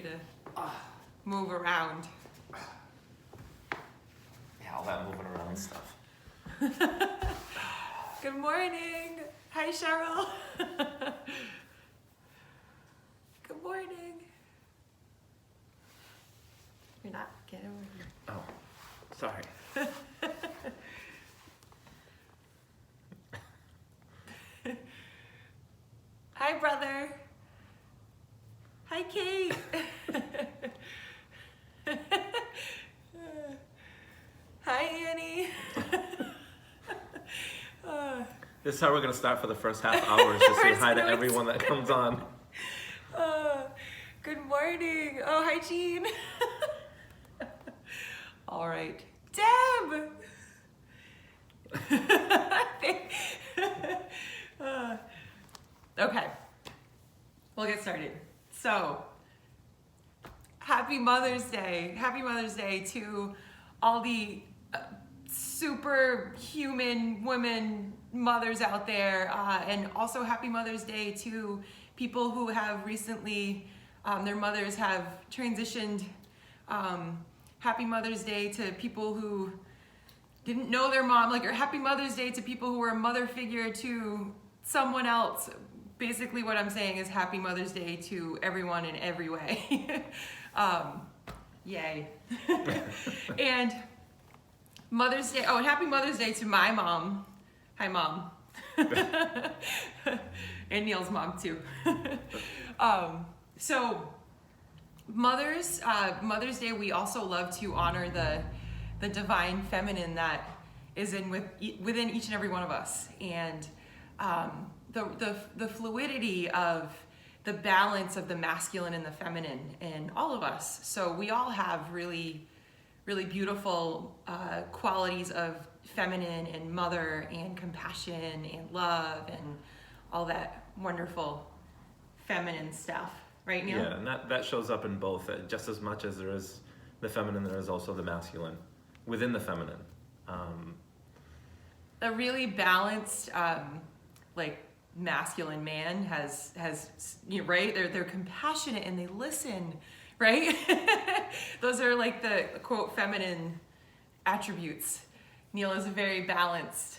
to move around. Yeah, all that moving around stuff. Good morning. Hi, Cheryl. Good morning. You're not. Get over here. Oh, sorry. Hi, brother. Hi, Kate. Hi, Annie. This is how we're going to start for the first half hour, is to say hi to everyone that comes on. Good morning. Oh, hi, Jean. All right. Deb! Okay. We'll get started. So, happy Mother's Day. Happy Mother's Day to all the superhuman women mothers out there, and also happy Mother's Day to people who have recently, their mothers have transitioned. Happy Mother's Day to people who didn't know their mom, or happy Mother's Day to people who were a mother figure to someone else. Basically what I'm saying is happy Mother's Day to everyone in every way. Yay. And Mother's Day, and happy Mother's Day to my mom. Hi, Mom. And Neil's mom, too. So, Mother's Day, we also love to honor the divine feminine that is within each and every one of us. And the fluidity of the balance of the masculine and the feminine in all of us. So we all have really, really beautiful qualities of feminine and mother and compassion and love and all that wonderful feminine stuff. Right, Neil? Yeah, and that shows up in both. Just as much as there is the feminine, there is also the masculine within the feminine. A really balanced, masculine man has right? They're compassionate and they listen, right? Those are like the quote feminine attributes. Neil is a very balanced,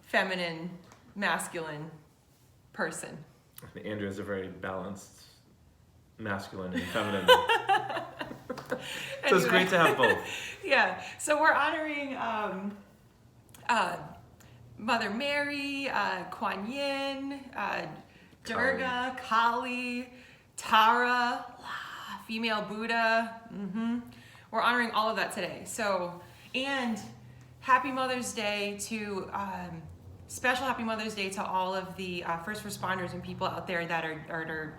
feminine, masculine person. Andrea is a very balanced, masculine and feminine. So it's great to have both. Yeah. So we're honoring Mother Mary, Kuan Yin, Durga, Kali, Tara, female Buddha. We're honoring all of that today. So, and happy Mother's Day to, special happy Mother's Day to all of the first responders and people out there that are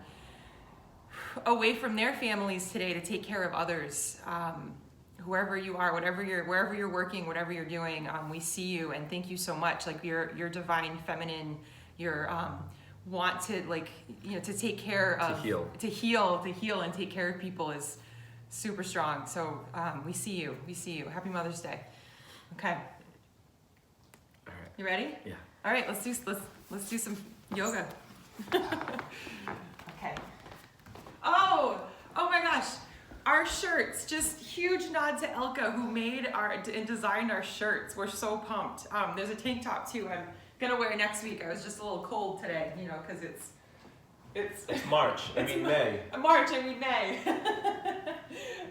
away from their families today to take care of others. Whoever you are, wherever you're working, whatever you're doing, we see you and thank you so much. Like your divine feminine, your want to to take care of, to heal and take care of people is super strong. So we see you. Happy Mother's Day. Okay. All right. You ready? Yeah. All right. Let's do some yoga. Okay. Oh my gosh. Our shirts, just huge nod to Elka who made and designed our shirts. We're so pumped. There's a tank top too I'm gonna wear next week. I was just a little cold today, because it's March, May. March, May.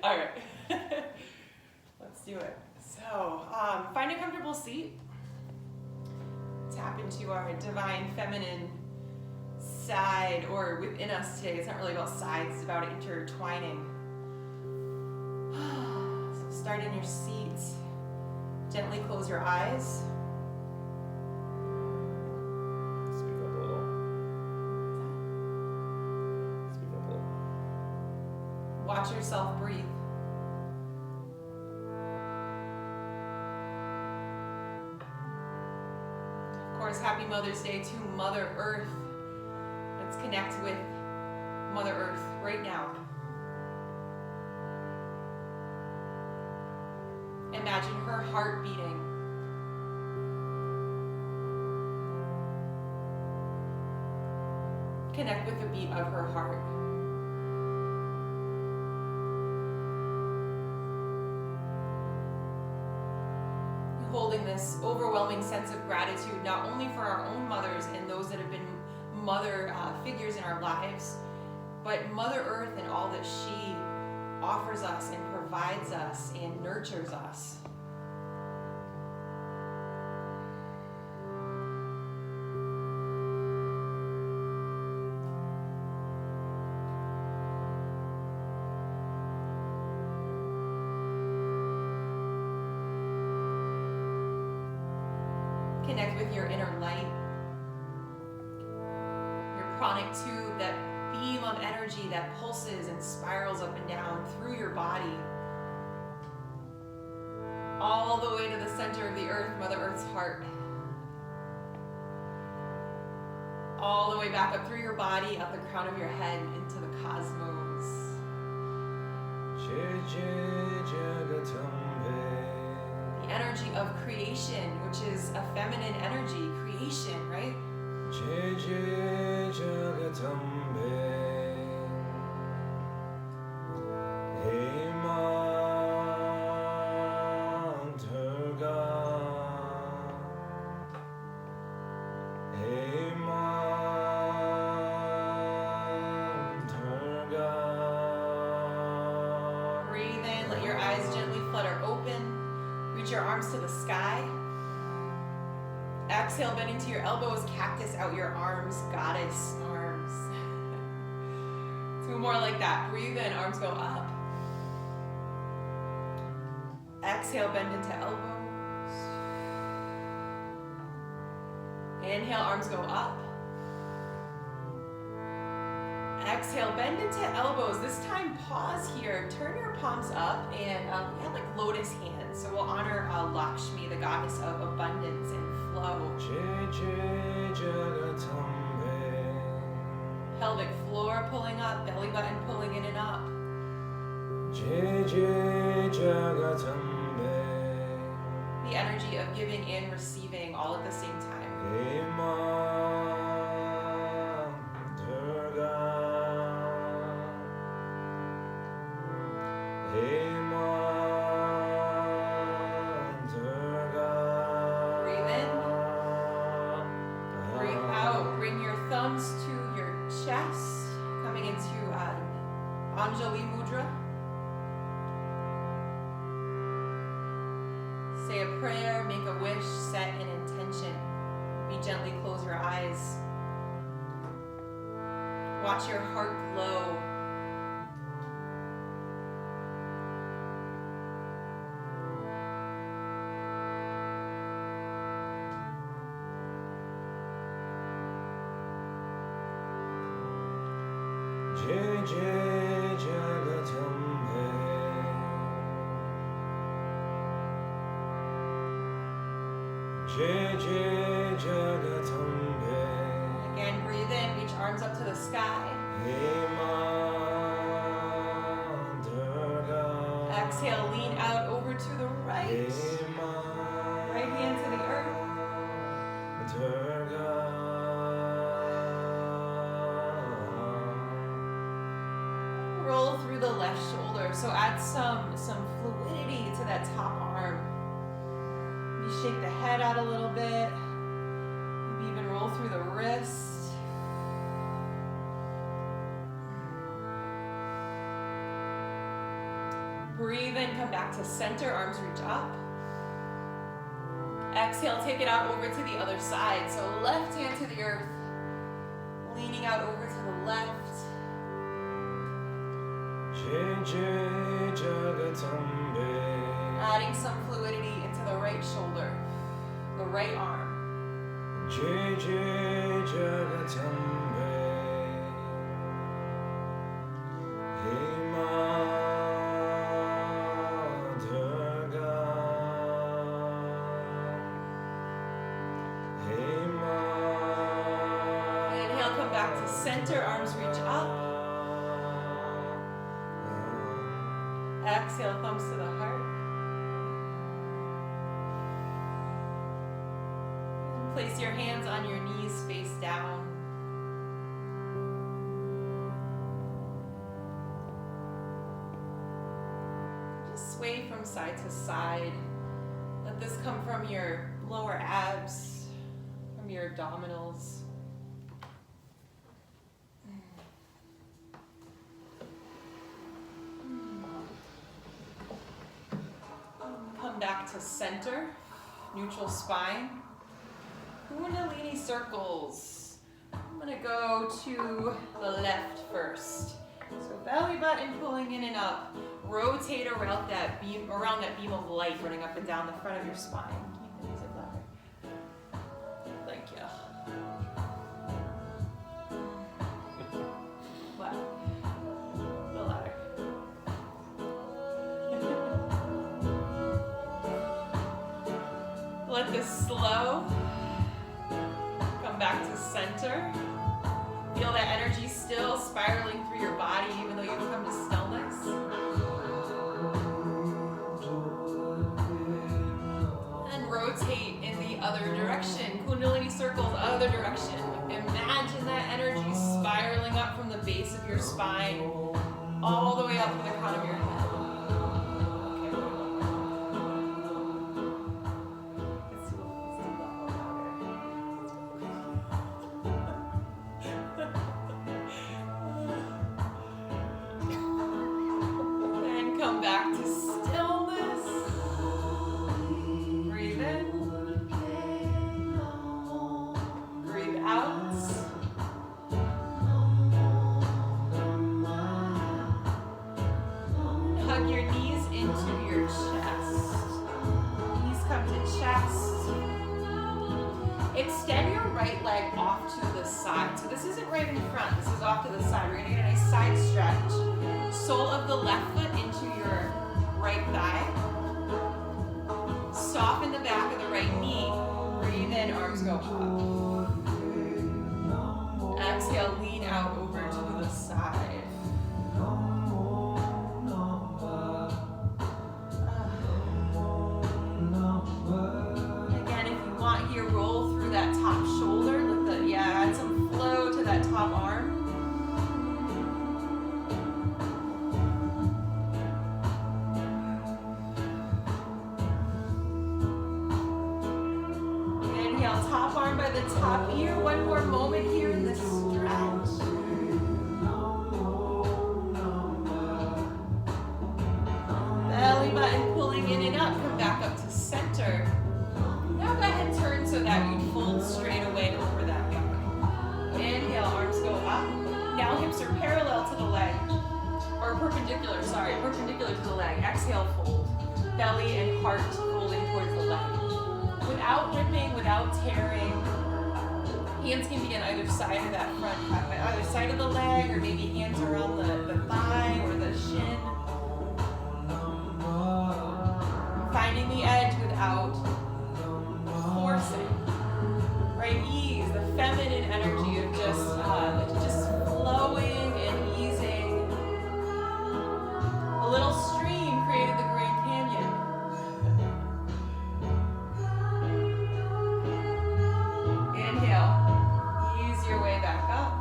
All right, let's do it. So, find a comfortable seat. Tap into our divine feminine side, or within us today. It's not really about sides, it's about intertwining. So start in your seat. Gently close your eyes. Speak up a little. Watch yourself breathe. Of course, happy Mother's Day to Mother Earth. Let's connect with Mother Earth right now. Imagine her heart beating. Connect with the beat of her heart. holding this overwhelming sense of gratitude, not only for our own mothers and those that have been mother figures in our lives, but Mother Earth and all that she offers us and provides us and nurtures us. Connect with your inner light, your pranic tube, that beam of energy that pulses and spirals up and down through your body, all the way to the center of the earth, Mother Earth's heart, all the way back up through your body, up the crown of your head, into the cosmos. The energy of creation, which is a feminine energy, creation, right? Breathe in, let your eyes gently flutter open. Reach your arms to the sky. Exhale, bend into your elbows, cactus out your arms, goddess arms. Two more like that. Breathe in, arms go up. Exhale, bend into elbows. Inhale, arms go up. Exhale, bend into elbows. This time, pause here. Turn your palms up and we have like lotus hands. So we'll honor Lakshmi, the goddess of abundance and flow. Pelvic floor pulling up, belly button pulling in and up. The energy of giving and receiving all at the same time. Breathe in. Breathe out. Bring your thumbs to your chest, coming into Anjali Mudra. Say a prayer, make a wish, set an intention. Be gently close your eyes. Watch your heart glow. Again, breathe in, reach arms up to the sky. Exhale, lean out over to the right. Right hand to the earth. Roll through the left shoulder. So add some fluidity to that top arm. Maybe shake the head out a little bit. Maybe even roll through the wrist. Breathe in, come back to center, arms reach up. Exhale, take it out over to the other side. So left hand to the earth, leaning out over to the left. Adding some fluidity into the right shoulder, the right arm. Inhale, come back to center, arms reach up. Exhale, thumbs to the heart. And place your hands on your knees, face down. Just sway from side to side. Let this come from your lower abs, from your abdominals. Come back to center, neutral spine. Kundalini circles. I'm gonna go to the left first. So belly button pulling in and up. Rotate around that beam of light running up and down the front of your spine. Keep the music louder. Thank you. What? A little louder. Let this slow. Come back to center. Feel that energy still spiraling through your body even though you've come to stillness. And rotate in the other direction. Kundalini circles, other direction. Imagine that energy spiraling up from the base of your spine all the way up to the crown of your head. Extend your right leg off to the side. So this isn't right in front, this is off to the side. We're gonna get a nice side stretch. Sole of the left foot into your right thigh. Soften the back of the right knee. Breathe in, arms go up. Exhale, lean out over to the side. Here, roll through that top shoulder. Add some flow to that top arm. Inhale, top arm by the top ear. One more moment here in the stretch. Belly button pulling in and up. Come back up to center. Now go ahead, turn so that you fold straight away over that back. Inhale, arms go up. Now hips are parallel to the leg, or perpendicular to the leg. Exhale, fold. Belly and heart folding towards the leg. Without ripping, without tearing. Hands can be on either side of that front, either side of the leg, or maybe hands around the thigh or the shin. Finding the edge without forcing, right? Ease, the feminine energy of just flowing and easing. A little stream created the Grand Canyon. Inhale, ease your way back up.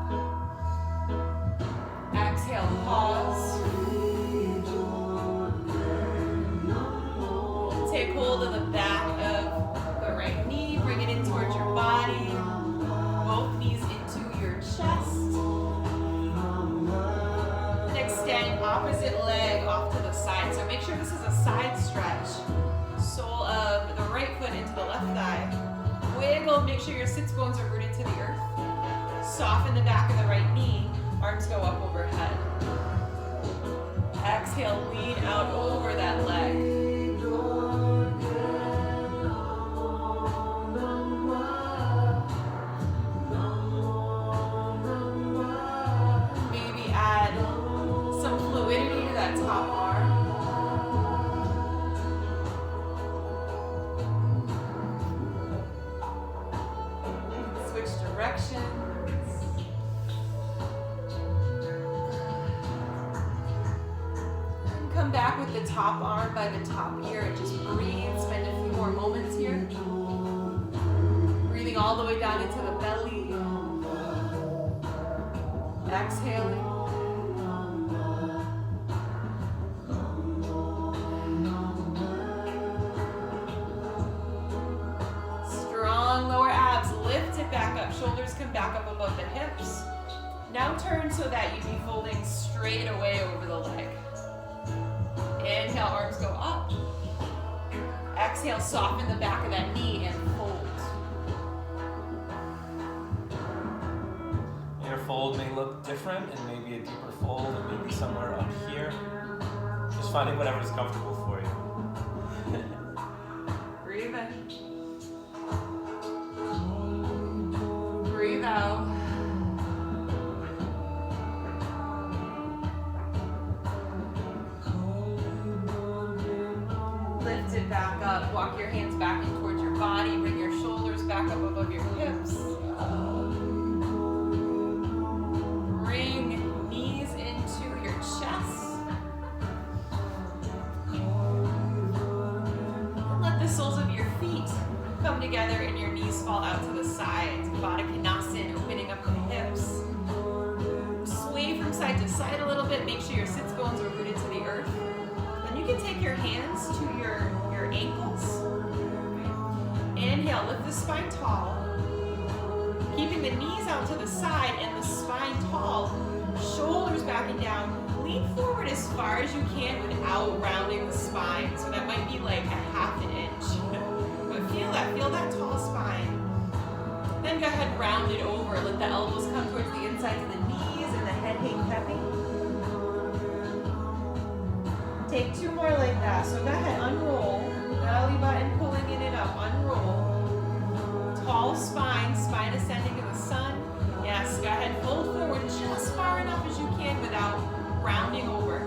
Exhale, pause. Take hold of the back of the right knee, bring it in towards your body, both knees into your chest. And extend opposite leg off to the side. So make sure this is a side stretch. Sole of the right foot into the left thigh. Wiggle, make sure your sits bones are rooted to the earth. Soften the back of the right knee, arms go up overhead. Exhale, lean out over that leg. Top arm. Switch directions. And come back with the top arm by the top ear and just breathe. Spend a few more moments here. Breathing all the way down into the belly. Exhaling. Now turn so that you'd be folding straight away over the leg. Inhale, arms go up. Exhale, soften the back of that knee and fold. Your fold may look different and maybe a deeper fold and maybe somewhere up here. Just finding whatever's comfortable for you. Breathe in. Breathe out. Lift it back up. Walk your hands back in towards your body. Bring your shoulders back up above your hips. Bring knees into your chest. And let the soles of your feet come together and your knees fall out to the sides. Baddha Konasana, opening up the hips. Sway from side to side a little bit. Make sure your sits bones are rooted to the earth. Then you can take your hands to your ankles. Inhale, lift the spine tall. Keeping the knees out to the side and the spine tall. Shoulders back and down. Lean forward as far as you can without rounding the spine. So that might be like a half an inch. But feel that tall spine. Then go ahead, round it over. Let the elbows come towards the inside of the knees and the head hang heavy. Take 2 more like that. So go ahead, unroll. Belly button pulling in and up. Unroll. Tall spine, spine ascending to the sun. Yes, go ahead, fold forward just far enough as you can without rounding over.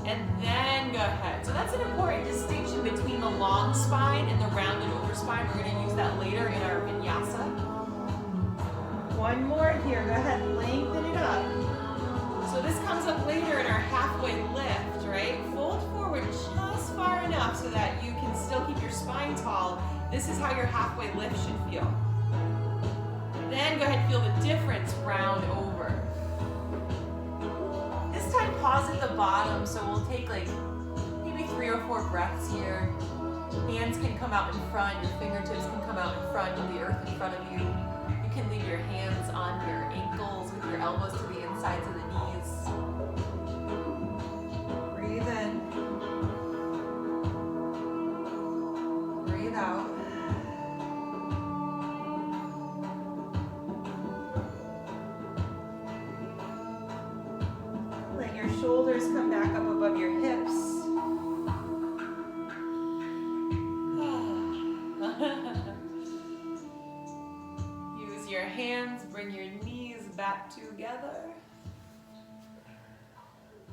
And then go ahead. So that's an important distinction between the long spine and the rounded over spine. We're going to use that later in our vinyasa. 1 more here. Go ahead, lengthen it up. So this comes up later in our halfway lift, right? Fold forward just far enough so that you can still keep your spine tall. This is how your halfway lift should feel. Then go ahead and feel the difference, round over. This time pause at the bottom, so we'll take like maybe 3 or 4 breaths here. Hands can come out in front, your fingertips can come out in front of the earth in front of you. You can leave your hands on your ankles with your elbows to the insides of the knees. Breathe in. Breathe out. Let your shoulders come back up above your hips. Use your hands, bring your knees back together.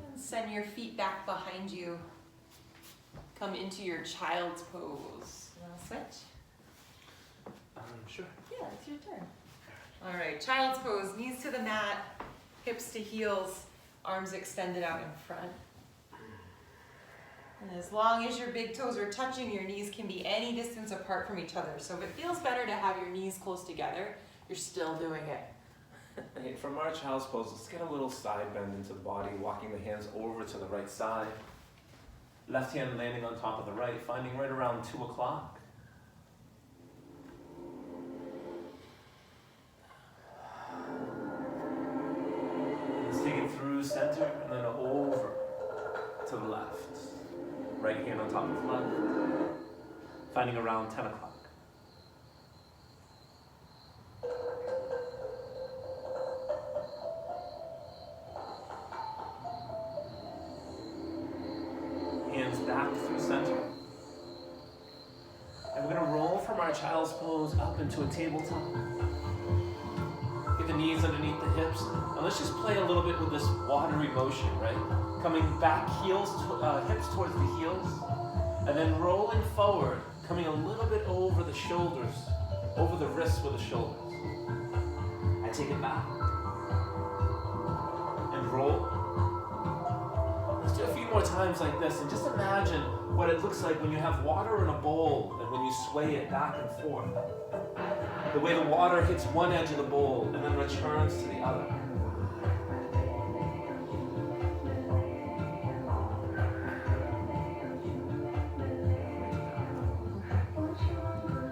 And send your feet back behind you. Come into your child's pose. You want to switch? Sure. Yeah, it's your turn. All right, child's pose, knees to the mat, hips to heels, arms extended out in front. And as long as your big toes are touching, your knees can be any distance apart from each other. So if it feels better to have your knees close together, you're still doing it. Hey, from our child's pose, let's get a little side bend into the body, walking the hands over to the right side. Left hand landing on top of the right, finding right around 2 o'clock. Let's take it through center and then over to the left. Right hand on top of left, finding around 10 o'clock. Hands back through center. And we're going to roll from our child's pose up into a tabletop. Get the knees underneath the hips. And let's just play a little bit with this watery motion, right? Coming back, hips towards the heels. And then rolling forward, coming a little bit over the shoulders, over the wrists with the shoulders. I take it back. And roll. Let's do a few more times like this, and just imagine what it looks like when you have water in a bowl and when you sway it back and forth. The way the water hits one edge of the bowl and then returns to the other.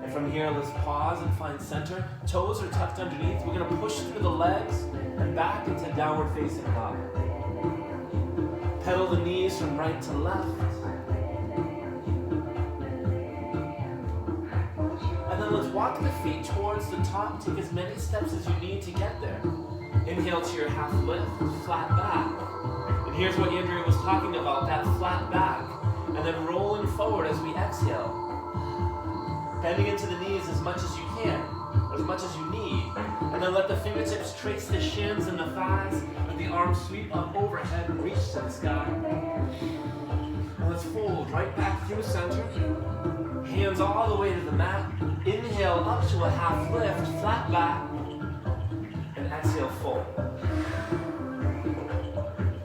And And from here, let's pause and find center. Toes are tucked underneath. We're gonna push through the legs and back into downward facing dog. Pedal the knees from right to left. And then let's walk the feet towards the top. Take as many steps as you need to get there. Inhale to your half lift, flat back. And here's what Andrea was talking about, that flat back. And then rolling forward as we exhale. Bending into the knees as much as you can, as much as you need. And then let the fingertips trace the shins and the thighs. Let the arms sweep up overhead and reach to the sky. And let's fold right back through center. Hands all the way to the mat. Inhale up to a half lift, flat back. And exhale, fold.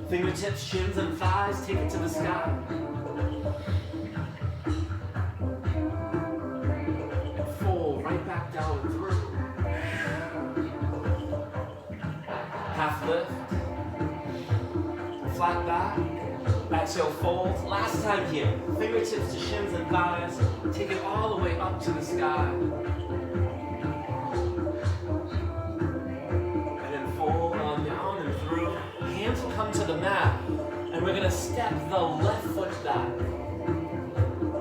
Fingertips, shins, and thighs, take it to the sky. And fold right back down and through. Half lift. Flat back. Exhale, fold. Last time here. Fingertips to shins and thighs. Take it all the way up to the sky. And then fold on down and through. Hands will come to the mat. And we're going to step the left foot back.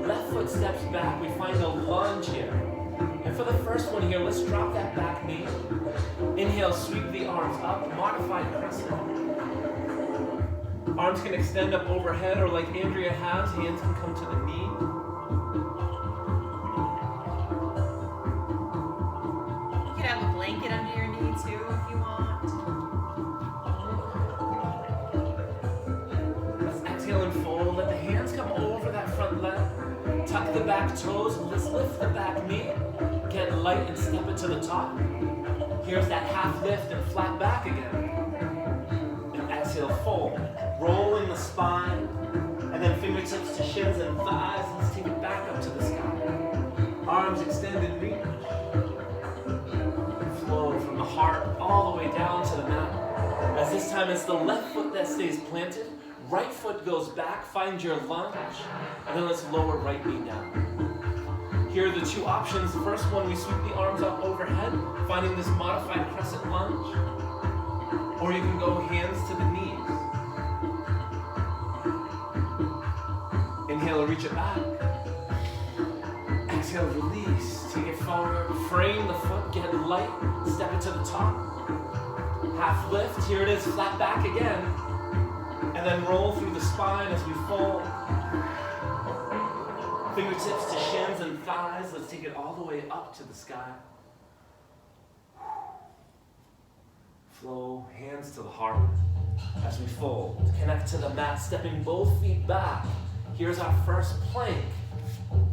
Left foot steps back. We find a lunge here. And for the first one here, let's drop that back knee. Inhale, sweep the arms up. Modified crescent. Arms can extend up overhead, or like Andrea has, hands can come to the knee. You could have a blanket under your knee too if you want. Let's exhale and fold. Let the hands come over that front leg. Tuck the back toes. Let's lift the back knee. Get light and step it to the top. Here's that half lift and flat back again. And exhale, fold. Rolling the spine, and then fingertips to shins and thighs. Let's take it back up to the sky. Arms extended, reach. Flow from the heart all the way down to the mat. As this time it's the left foot that stays planted, right foot goes back, find your lunge, and then let's lower right knee down. Here are the two options. The first one, we sweep the arms up overhead, finding this modified crescent lunge, or you can go hands to the knees. Inhale, reach it back. Exhale, release. Take it forward. Frame the foot, get it light. Step it to the top. Half lift. Here it is, flat back again. And then roll through the spine as we fold. Fingertips to shins and thighs. Let's take it all the way up to the sky. Flow, hands to the heart as we fold. Connect to the mat, stepping both feet back. Here's our first plank.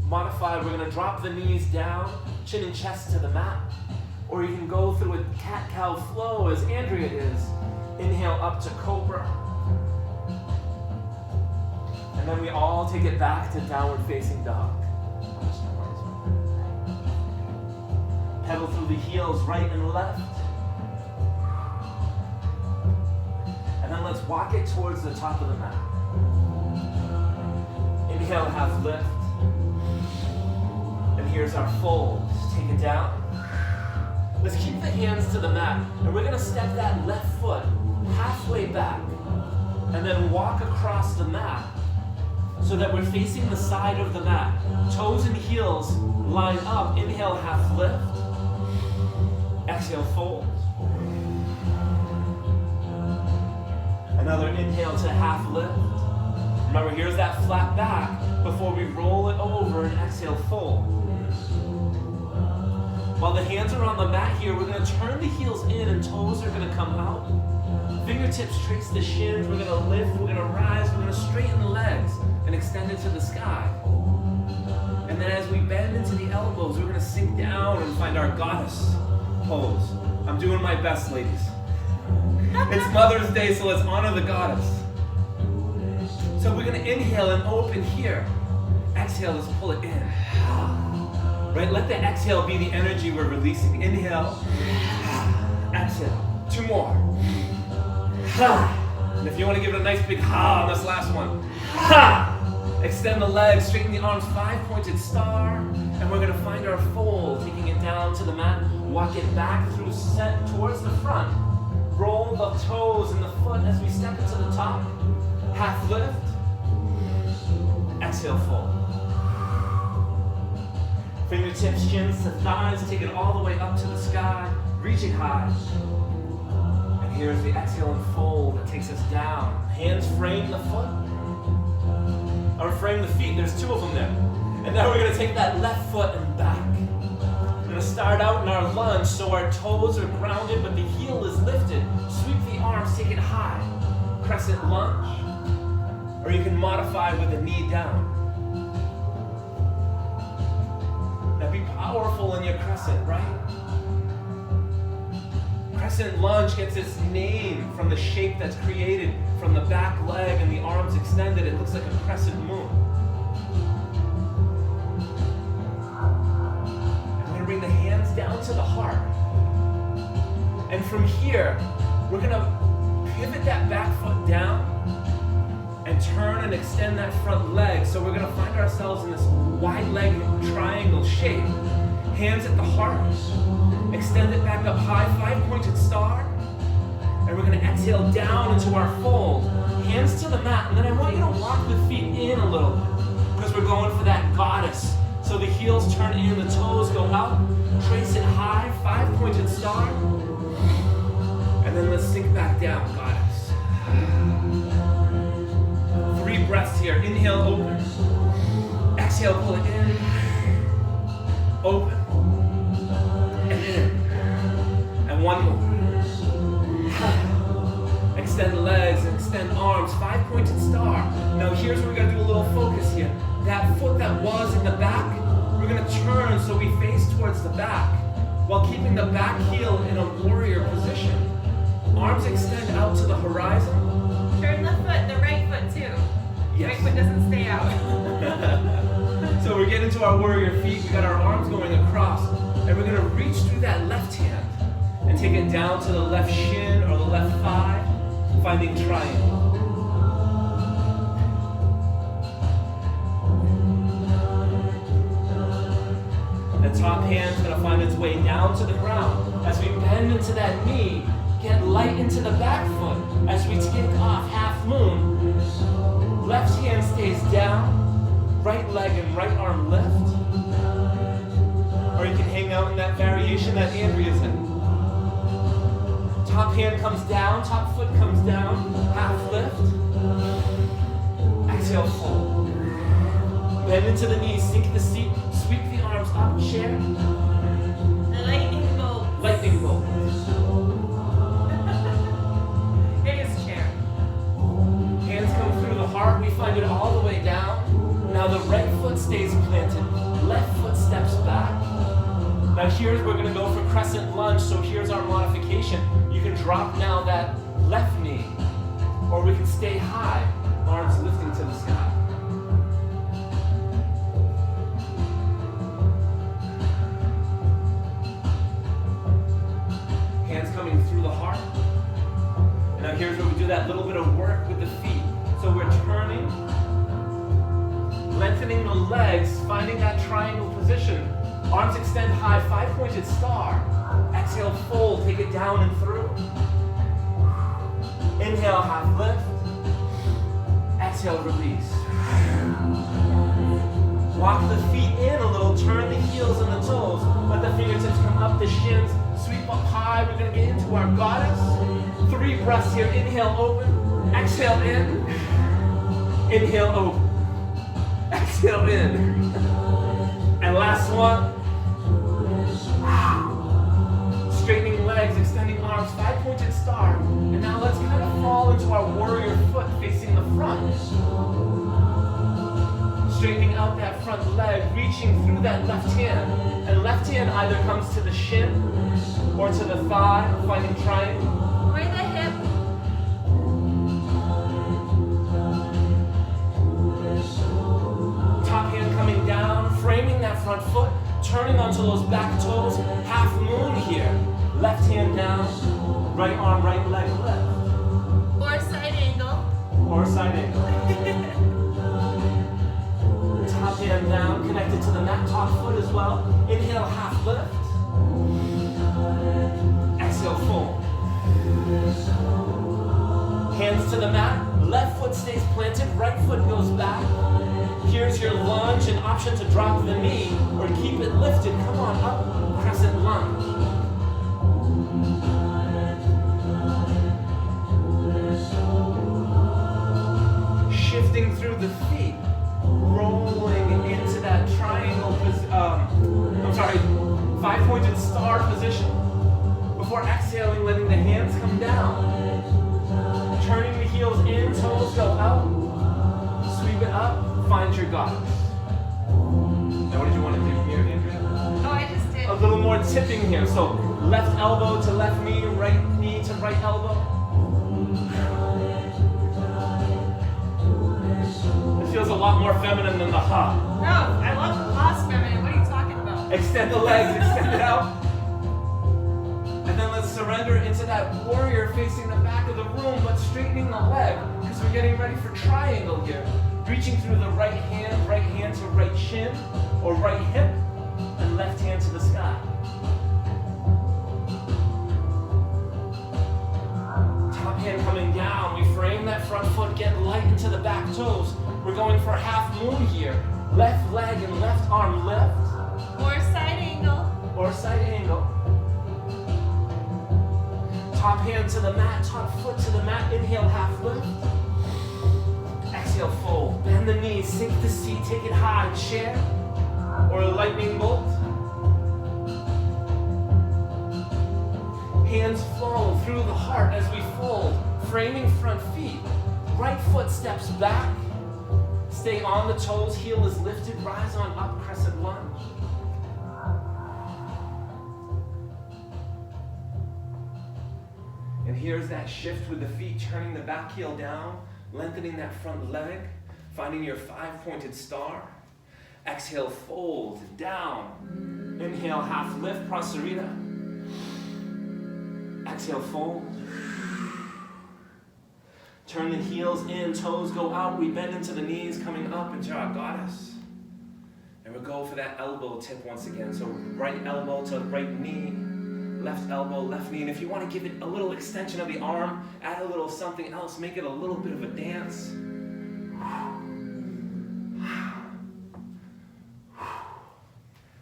Modified, we're gonna drop the knees down, chin and chest to the mat. Or you can go through a cat-cow flow as Andrea is. Inhale up to cobra. And then we all take it back to downward facing dog. Pedal through the heels, right and left. And then let's walk it towards the top of the mat. Inhale, half lift. And here's our fold. Take it down. Let's keep the hands to the mat. And we're going to step that left foot halfway back. And then walk across the mat so that we're facing the side of the mat. Toes and heels line up. Inhale, half lift. Exhale, fold. Another inhale to half lift. Remember, here's that flat back before we roll it over and exhale, fold. While the hands are on the mat here, we're going to turn the heels in and toes are going to come out. Fingertips trace the shins. We're going to lift, we're going to rise, we're going to straighten the legs and extend it to the sky. And then as we bend into the elbows, we're going to sink down and find our goddess pose. I'm doing my best, ladies. It's Mother's Day, so let's honor the goddess. So we're going to inhale and open here. Exhale, let's pull it in. Right, let the exhale be the energy we're releasing. Inhale, exhale. Two more. And if you want to give it a nice big ha on this last one. Ha! Extend the legs, straighten the arms, 5-pointed star. And we're gonna find our fold, taking it down to the mat. Walk it back through set towards the front. Roll the toes and the foot as we step into the top. Half lift. Exhale, fold. Fingertips, shins to thighs, take it all the way up to the sky, reaching high. And here's the exhale and fold that takes us down. Hands frame the foot, or frame the feet, there's 2 of them there. And now we're gonna take that left foot and back. We're gonna start out in our lunge so our toes are grounded but the heel is lifted. Sweep the arms, take it high. Crescent lunge, or you can modify with the knee down. Now be powerful in your crescent, right? Crescent lunge gets its name from the shape that's created from the back leg and the arms extended. It looks like a crescent moon. And we're gonna bring the hands down to the heart. And from here, we're gonna pivot that back foot down and turn and extend that front leg. So we're gonna find ourselves in this wide leg triangle shape. Hands at the heart, extend it back up high, 5-pointed star. And we're gonna exhale down into our fold. Hands to the mat, and then I want you to walk the feet in a little bit because we're going for that goddess. So the heels turn in, the toes go out, trace it high, 5-pointed star. And then let's sink back down, goddess. 3 breaths here. Inhale, open. Exhale, pull it in. Open. And in. And one more. Extend the legs, extend arms, 5-pointed star. Now here's where we're gonna do a little focus here. That foot that was in the back, we're gonna turn so we face towards the back while keeping the back heel in a warrior position. Arms extend out to the horizon. Turn the foot, the right foot too. Yes. Right foot doesn't stay out. So we're getting to our warrior feet. We got our arms going across, and we're gonna reach through that left hand and take it down to the left shin or the left thigh, finding triangle. The top hand's gonna find its way down to the ground. As we bend into that knee, get light into the back foot. As we take off half moon, left hand stays down, right leg and right arm lift. Or you can hang out in that variation that Andrea's in. Top hand comes down, top foot comes down, half lift. Exhale, fold. Bend into the knees, sink the seat, sweep the arms up, chair. Lightning bolt. Lightning bolt. It is chair. Hands come through the heart, we find it all the way down. Now the right foot stays planted, left foot steps back. Now here's, we're gonna go for crescent lunge, so here's our modification. You can drop now that left knee, or we can stay high, arms lifting to the sky. Hands coming through the heart. And now here's where we do that little bit of work with the feet. So we're turning, lengthening the legs, finding that triangle position. Arms extend high, 5-pointed star. Exhale, fold, take it down and through. Inhale, half lift. Exhale, release. Walk the feet in a little, turn the heels and the toes. Let the fingertips come up the shins, sweep up high. We're gonna get into our goddess. 3 breaths here, inhale, open. Exhale, in. Inhale, open. Exhale, in. And last one. Straightening legs, extending arms, 5-pointed star. And now let's kind of fall into our warrior foot facing the front. Straightening out that front leg, reaching through that left hand. And left hand either comes to the shin or to the thigh, finding triangle. Or the hip. Top hand coming down, framing that front foot, turning onto those back toes, half moon here. Left hand down, right arm, right leg left. Or side angle. Or side angle. into the mat, top foot as well. Inhale, half lift. Exhale, fold. Hands to the mat, left foot stays planted, right foot goes back. Here's your lunge, an option to drop the knee or keep it lifted. Come on up, crescent lunge. Shifting through the feet, rolling into that triangle, 5-pointed star position. Before exhaling, letting the hands come down. Turning the heels in, toes go out. Sweep it up, find your goddess. Now what did you want to do here, Andrea? Oh, I just did. A little more tipping here. So left elbow to left knee to right elbow. It feels a lot more feminine than the ha. No, I love the pause feminine. What are you talking about? Extend the legs, extend it out. And then let's surrender into that warrior facing the back of the room, but straightening the leg, because we're getting ready for triangle here. Reaching through the right hand to right shin, or right hip, and left hand to the sky. Top hand coming down, we frame that front foot, get light into the back toes. We're going for half moon here. Left leg and left arm lift. Or side angle. Or side angle. Top hand to the mat, top foot to the mat. Inhale, half lift. Exhale, fold. Bend the knees, sink the seat, take it high. Chair or a lightning bolt. Hands flow through the heart as we fold. Framing front feet. Right foot steps back. Stay on the toes, heel is lifted. Rise on up, crescent lunge. And here's that shift with the feet, turning the back heel down, lengthening that front leg, finding your 5-pointed star. Exhale, fold, down. Inhale, half lift, prasarita. Exhale, fold. Turn the heels in, toes go out. We bend into the knees, coming up into our goddess. And we'll go for that elbow tip once again. So right elbow to right knee. Left elbow, left knee, and if you want to give it a little extension of the arm, add a little something else, make it a little bit of a dance.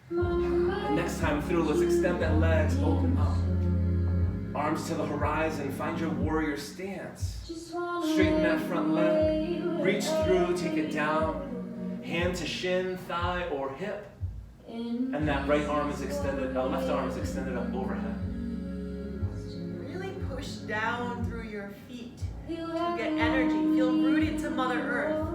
And next time through, let's extend that legs, open up. Arms to the horizon, find your warrior stance. Straighten that front leg, reach through, take it down. Hand to shin, thigh, or hip. And that right arm is extended, left arm is extended up overhead. Really push down through your feet to get energy. Feel rooted to Mother Earth.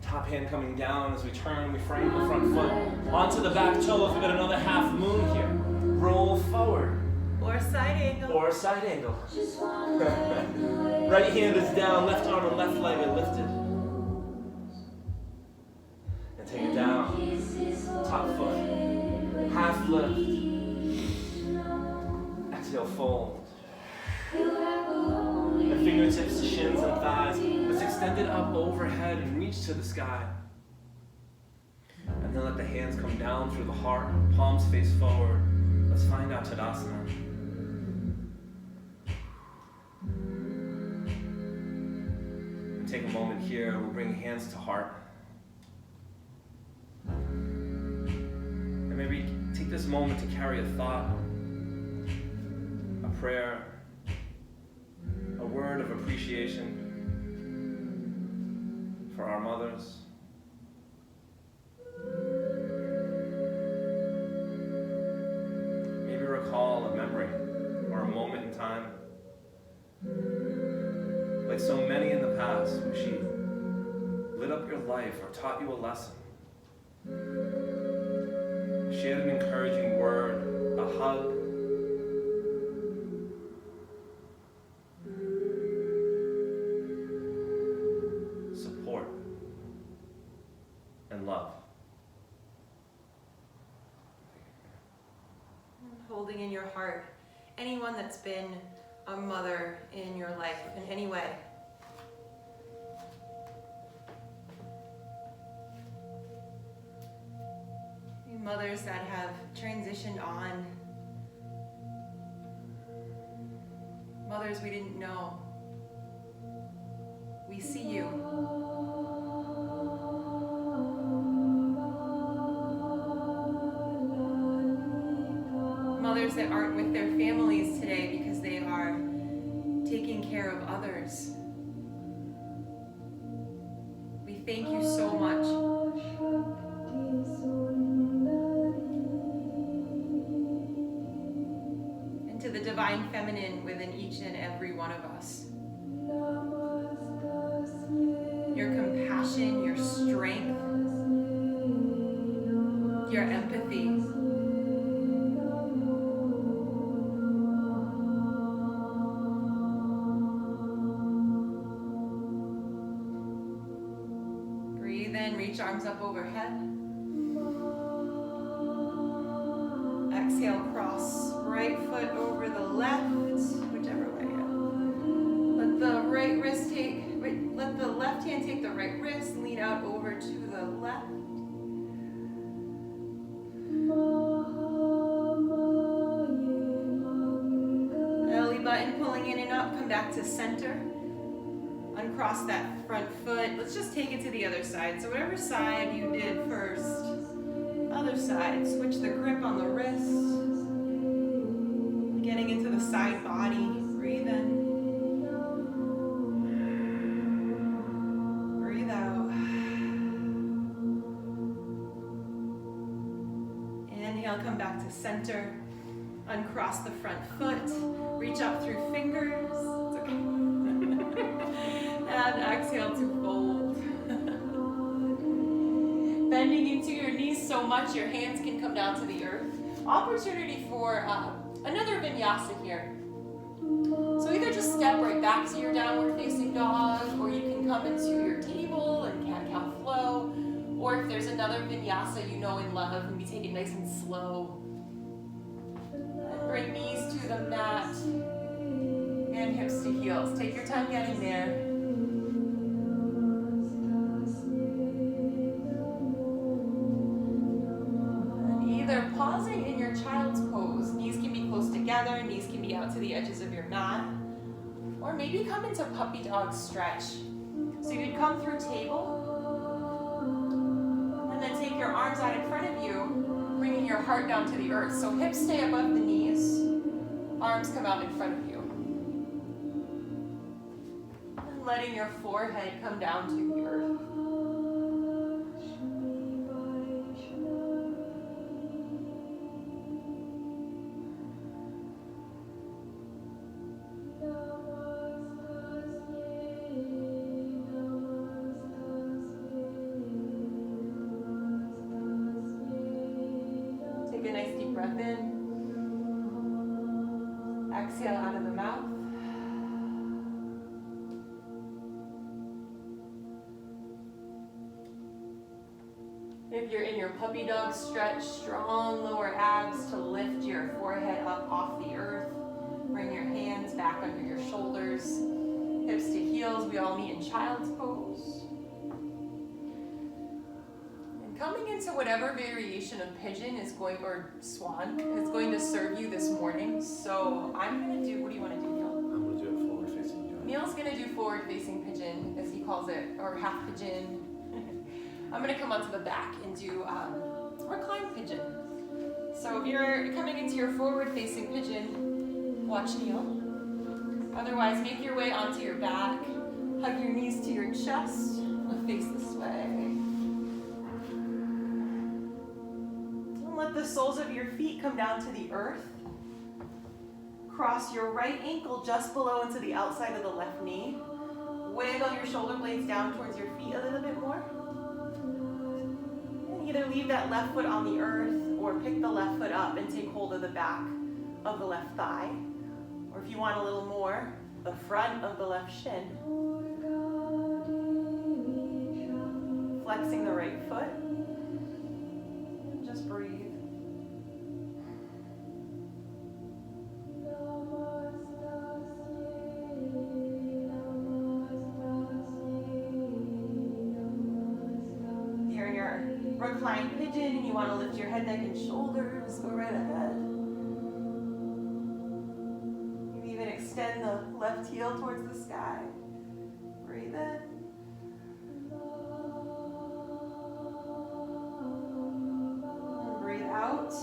Top hand coming down as we turn, we frame the front foot. Onto the back toes, we've got another half moon here. Roll forward. Or side angle. Or side angle. Right hand is down, left arm and left leg are lifted. Take it down, top foot, half lift, exhale, fold. The fingertips, shins and thighs, let's extend it up overhead and reach to the sky. And then let the hands come down through the heart, palms face forward. Let's find out Tadasana. And take a moment here, we'll bring hands to heart. And maybe take this moment to carry a thought, a prayer, a word of appreciation for our mothers. Maybe recall a memory or a moment in time. Like so many in the past, when she lit up your life or taught you a lesson. Shared an encouraging word, a hug. Support and love. Holding in your heart anyone that's been a mother in your life in any way. Mothers that have transitioned on. Mothers we didn't know. We see you. Mothers that aren't with their families today because they are taking care of others. We thank you so much. And to the divine feminine within each and every one of us. Your compassion, your strength, your empathy. Breathe in, reach arms up overhead. Exhale, cross right foot over the left, whichever way. Let the left hand take the right wrist, lean out over to the left. Belly button pulling in and up, come back to center. Uncross that front foot. Let's just take it to the other side. So whatever side you did first, other side. Switch the grip on the wrist. Getting into the side body. Breathe in. Breathe out. Inhale, come back to center. Uncross the front foot. Reach up through fingers. It's okay. And exhale to fold. Bending into your knees so much your hands can come down to the earth. Opportunity for another vinyasa here. So either just step right back to your downward facing dog, or you can come into your table and cat-cow flow, or if there's another vinyasa you know and love, maybe take it nice and slow. And bring knees to the mat and hips to heels. Take your time getting there. Either pausing in your child's pose, knees can be close together, knees can be out to the edges of your mat, or maybe come into puppy dog stretch. So you could come through table, and then take your arms out in front of you, bringing your heart down to the earth. So hips stay above the knees, arms come out in front of you. And letting your forehead come down to the earth. Take a nice deep breath in. Exhale out of the mouth. If you're in your puppy dog stretch, strong lower abs to lift your forehead up off the earth. Bring your hands back under your shoulders. Hips to heels, we all meet in child's pose. And coming into whatever variation of pigeon is going, or swan, is going to serve you this morning. So I'm gonna do, what do you wanna do, Neil? I'm gonna do it forward facing. Neil's gonna do forward facing pigeon, as he calls it, or half pigeon. I'm gonna come onto the back and do recline pigeon. So if you're coming into your forward facing pigeon, watch Neil. Otherwise, make your way onto your back, hug your knees to your chest, face this way. And let the soles of your feet come down to the earth. Cross your right ankle just below into the outside of the left knee. Wiggle your shoulder blades down towards your feet a little bit more. And either leave that left foot on the earth or pick the left foot up and take hold of the back of the left thigh. Or if you want a little more, the front of the left shin. Flexing the right foot. And just breathe. reclined pigeon and you want to lift your head, neck, and shoulders, go right ahead. You even extend the left heel towards the sky. Breathe in. And breathe out.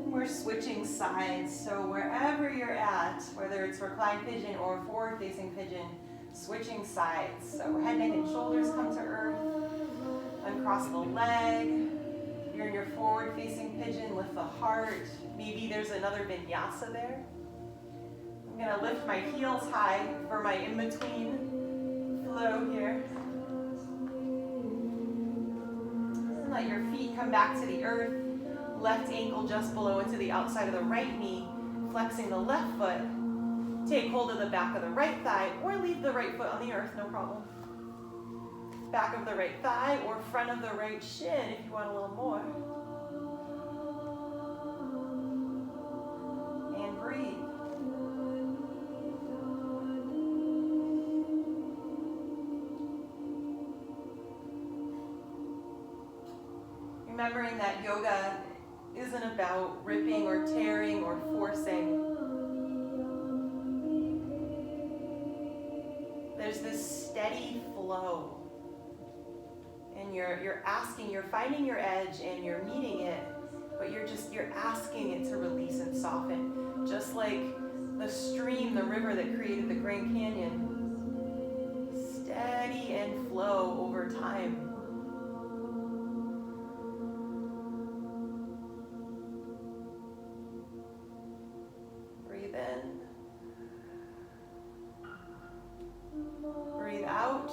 And we're switching sides, so wherever you're at, whether it's reclined pigeon or forward-facing pigeon, switching sides. So head, neck, and shoulders come to earth. Uncross the leg. You're in your forward-facing pigeon, lift the heart. Maybe there's another vinyasa there. I'm gonna lift my heels high for my in-between flow here. And let your feet come back to the earth. Left ankle just below into the outside of the right knee, flexing the left foot. Take hold of the back of the right thigh or leave the right foot on the earth, no problem. Back of the right thigh or front of the right shin if you want a little more. And breathe. Remembering that yoga isn't about ripping or tearing or forcing. There's this steady flow. And you're asking, you're finding your edge and you're meeting it, but you're asking it to release and soften. Just like the stream, the river that created the Grand Canyon. Steady and flow over time. Breathe in. Breathe out.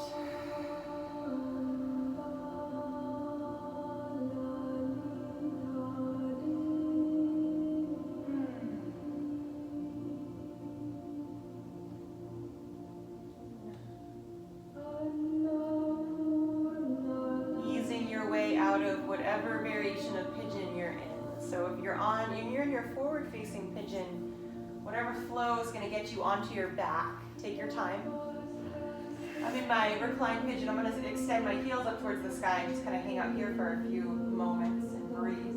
Easing your way out of whatever variation of pigeon you're in. So if you're in your forward-facing pigeon, whatever flow is going to get you onto your back. Take your time. I'm in my reclined pigeon. I'm going to extend my heels up towards the sky and just kind of hang out here for a few moments and breathe.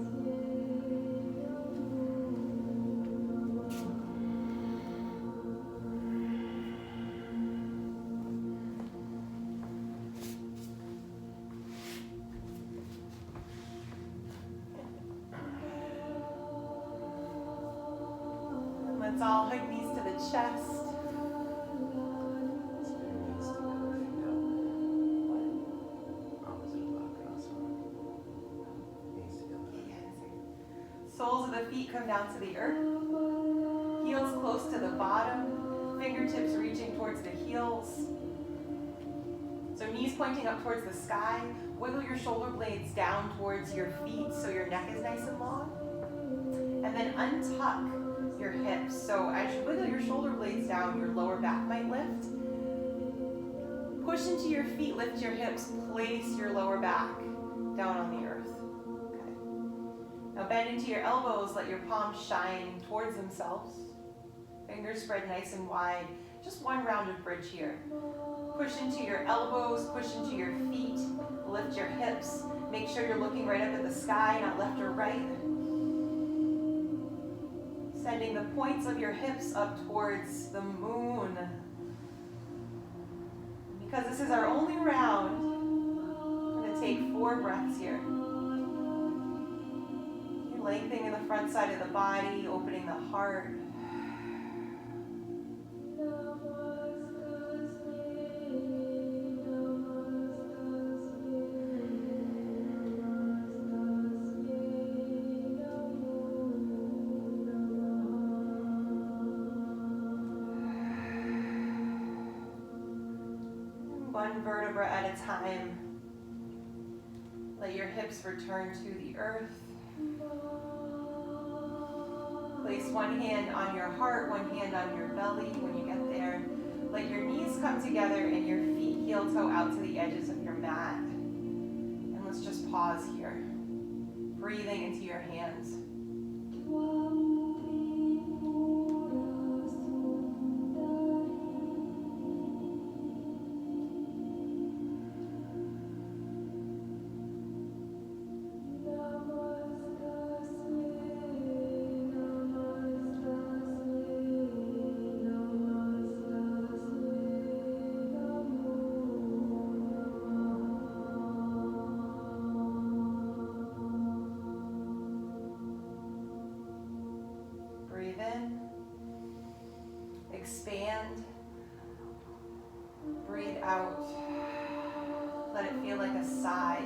And let's all hug knees to the chest. Soles of the feet come down to the earth. Heels close to the bottom. Fingertips reaching towards the heels. So knees pointing up towards the sky. Wiggle your shoulder blades down towards your feet so your neck is nice and long. And then untuck your hips. So as you wiggle your shoulder blades down, your lower back might lift. Push into your feet, lift your hips, place your lower back down on the earth. Now bend into your elbows, let your palms shine towards themselves. Fingers spread nice and wide. Just one rounded bridge here. Push into your elbows, push into your feet, lift your hips. Make sure you're looking right up at the sky, not left or right. Sending the points of your hips up towards the moon. Because this is our only round, I'm going to take 4 breaths here. Lengthening in the front side of the body, opening the heart. One vertebra at a time. Let your hips return to the earth. Place one hand on your heart, one hand on your belly when you get there. Let your knees come together and your feet heel toe out to the edges of your mat. And let's just pause here. Breathing into your hands. expand. Breathe out. Let it feel like a sigh.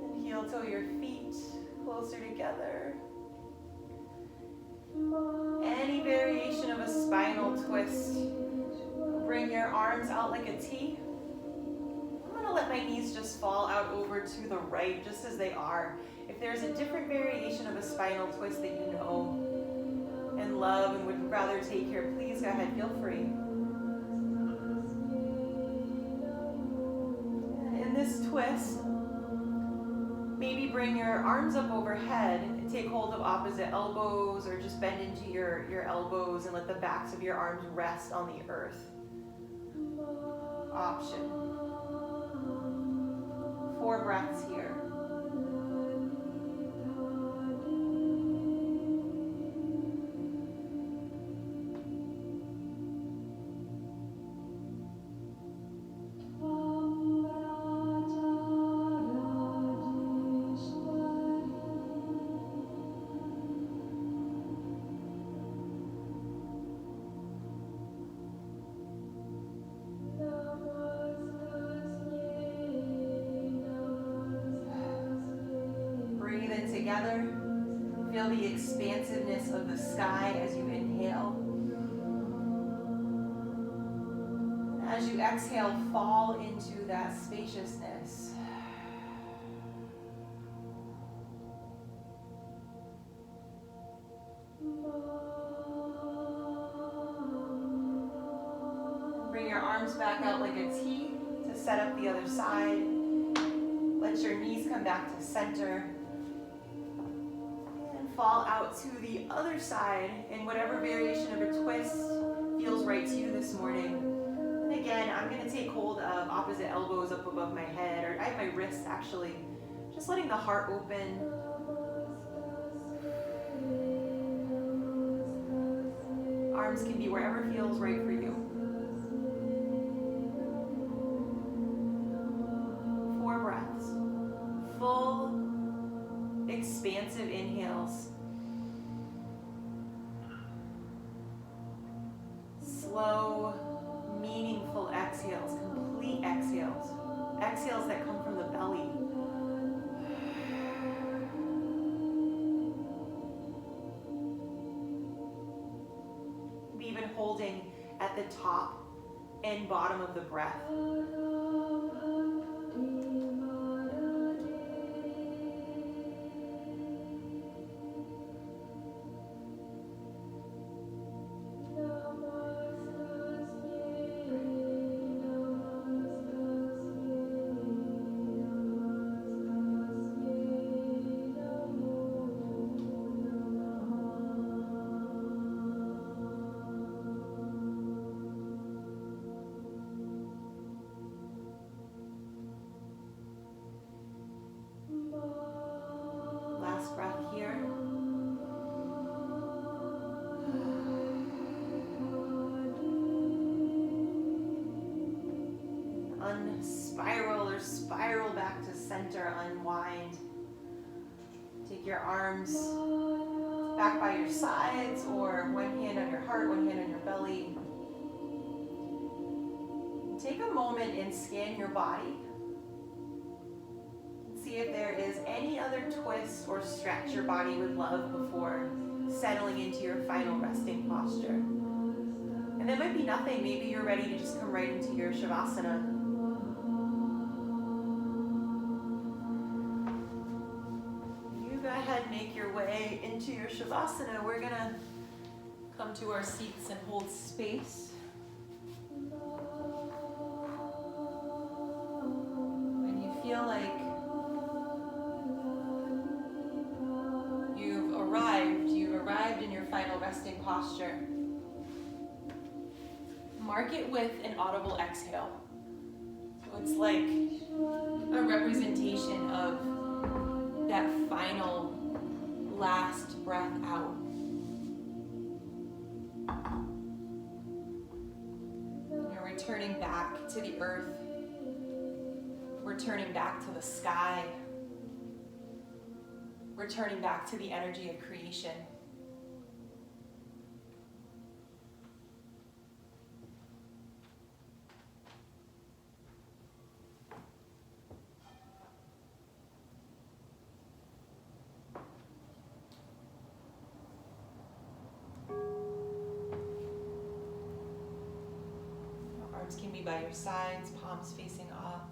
And heel toe your feet closer together. Any variation of a spinal twist. Bring your arms out like a T. I'm going to let my knees just fall out over to the right, just as they are. If there's a different variation of a spinal twist that you know and love and would rather take here, please go ahead, feel free. And in this twist, maybe bring your arms up overhead and take hold of opposite elbows, or just bend into your elbows and let the backs of your arms rest on the earth. Option. 4 breaths here. Together, feel the expansiveness of the sky as you inhale. As you exhale, fall into that spaciousness. Bring your arms back out like a T to set up the other side. Let your knees come back to center. Fall out to the other side in whatever variation of a twist feels right to you this morning. And again, I'm going to take hold of opposite elbows up above my head, or I have my wrists actually. Just letting the heart open. Arms can be wherever feels right for you. 4 breaths. Full, expansive inhales. Slow, meaningful exhales, complete exhales. Exhales that come from the belly. Be even holding at the top and bottom of the breath. Breath here. Unspiral or spiral back to center, unwind. Take your arms back by your sides, or one hand on your heart, one hand on your belly. Take a moment and scan your body. See if there is any other twist or stretch your body would love before settling into your final resting posture. And there might be nothing. Maybe you're ready to just come right into your Shavasana. You go ahead and make your way into your Shavasana. We're going to come to our seats and hold space. When you feel like you've arrived in your final resting posture, mark it with an audible exhale. So it's like a representation of that final last breath out. You're returning back to the earth, returning back to the sky. returning back to the energy of creation. Your arms can be by your sides, palms facing up.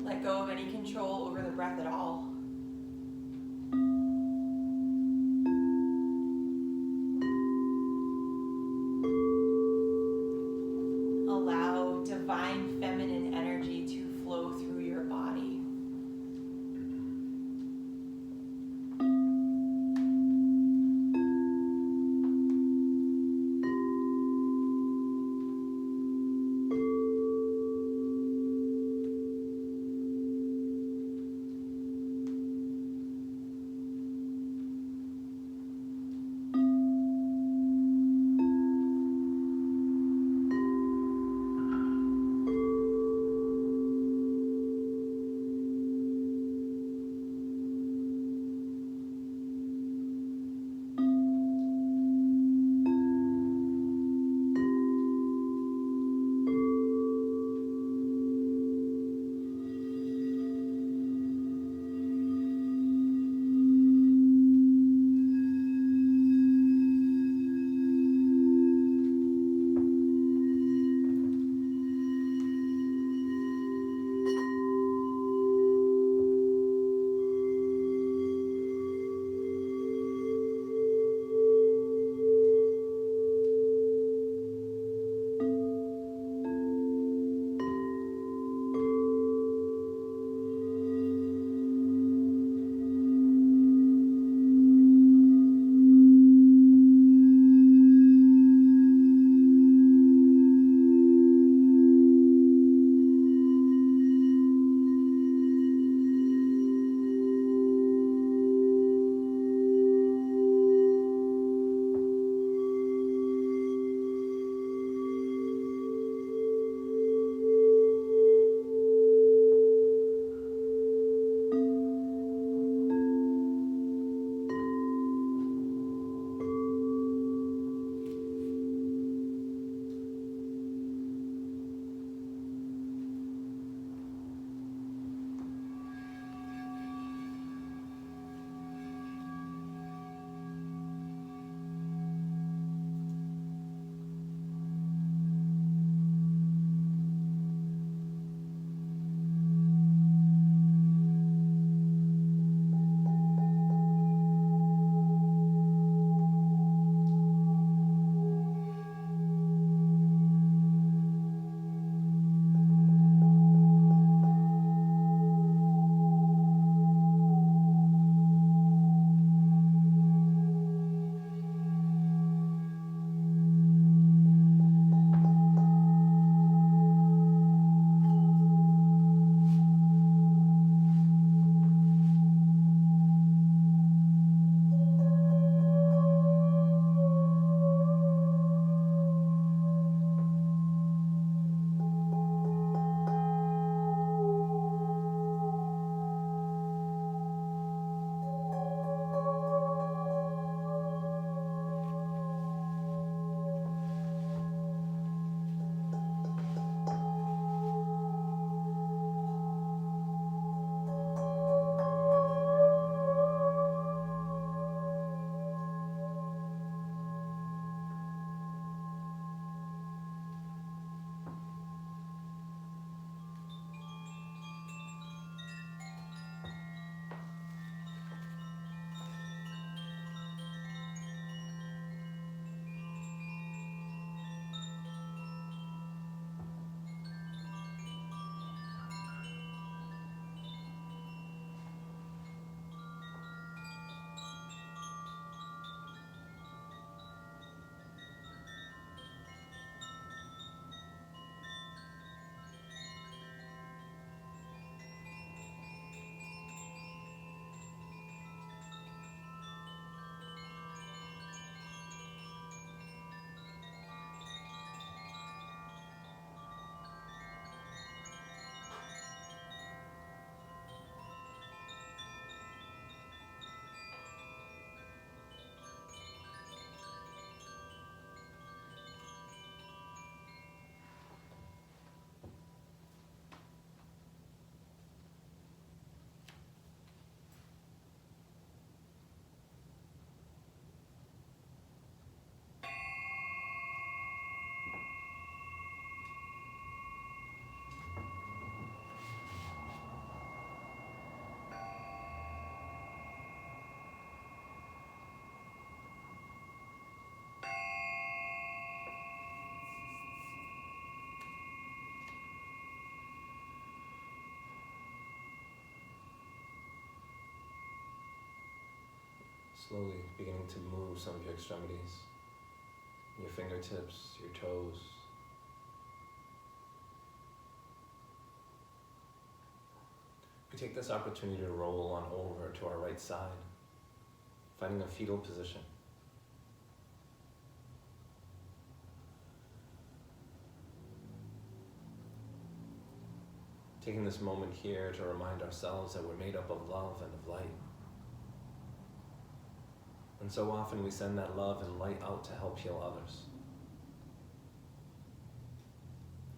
Let go of any control over the breath at all. Allow divine feminine energy to flow through your body. Slowly beginning to move some of your extremities, your fingertips, your toes. We take this opportunity to roll on over to our right side, finding a fetal position. Taking this moment here to remind ourselves that we're made up of love and of light. And so often we send that love and light out to help heal others.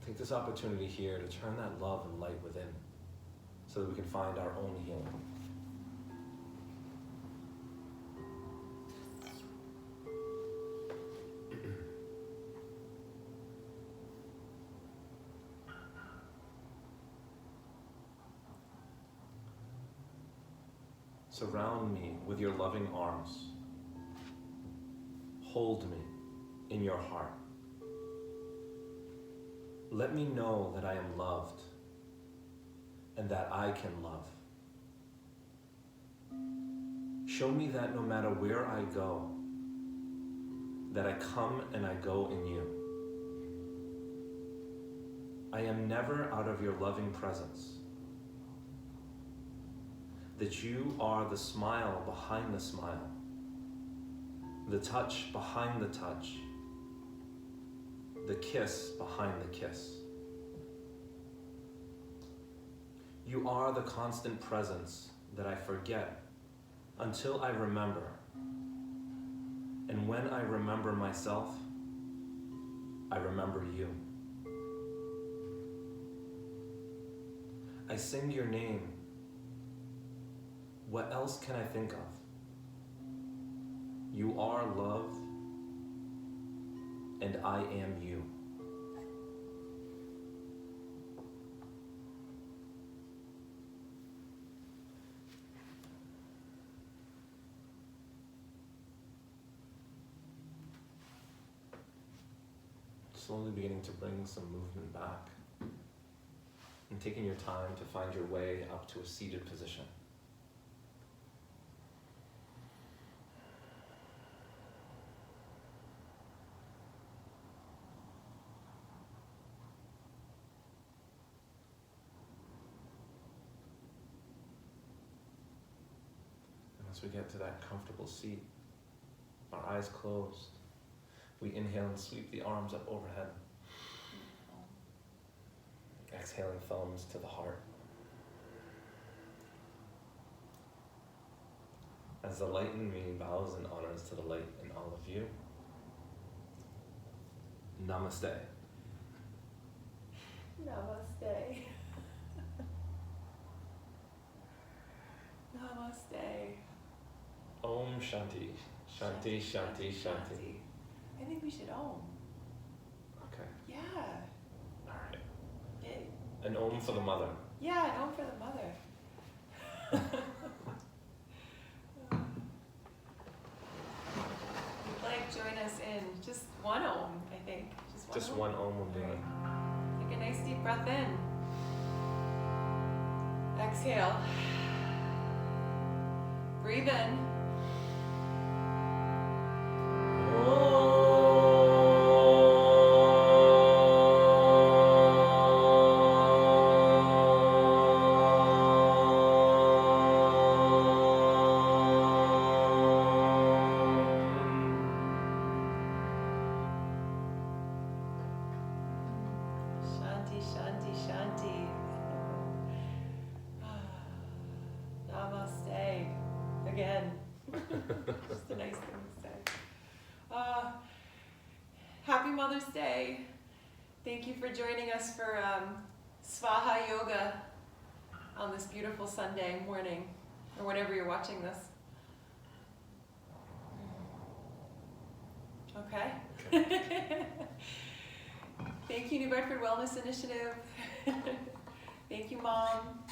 Take this opportunity here to turn that love and light within so that we can find our own healing. Surround me with your loving arms. Hold me in your heart. Let me know that I am loved and that I can love. Show me that no matter where I go, that I come and I go in you. I am never out of your loving presence. That you are the smile behind the smile, the touch behind the touch, the kiss behind the kiss. You are the constant presence that I forget until I remember. And when I remember myself, I remember you. I sing your name. What else can I think of? You are love, and I am you. Slowly beginning to bring some movement back and taking your time to find your way up to a seated position. As we get to that comfortable seat, our eyes closed, we inhale and sweep the arms up overhead. Exhaling, thumbs to the heart. As the light in me bows in honors to the light in all of you, namaste. Namaste. Namaste. Om Shanti. Shanti, Shanti, Shanti. I think we should Om. Okay. Yeah. All right. It, An Om for the mother. yeah, an Om for the mother. Like, join us in just one Om, I think. Just one Om will do it. Take a nice deep breath in. Exhale. Breathe in. Shanti, Shanti, Shanti. Namaste. Again. Just a nice thing to say. Happy Mother's Day. Thank you for joining us for Svaha Yoga on this beautiful Sunday morning, or whenever you're watching this. Okay? Thank you, New Bedford Wellness Initiative. Thank you, Mom.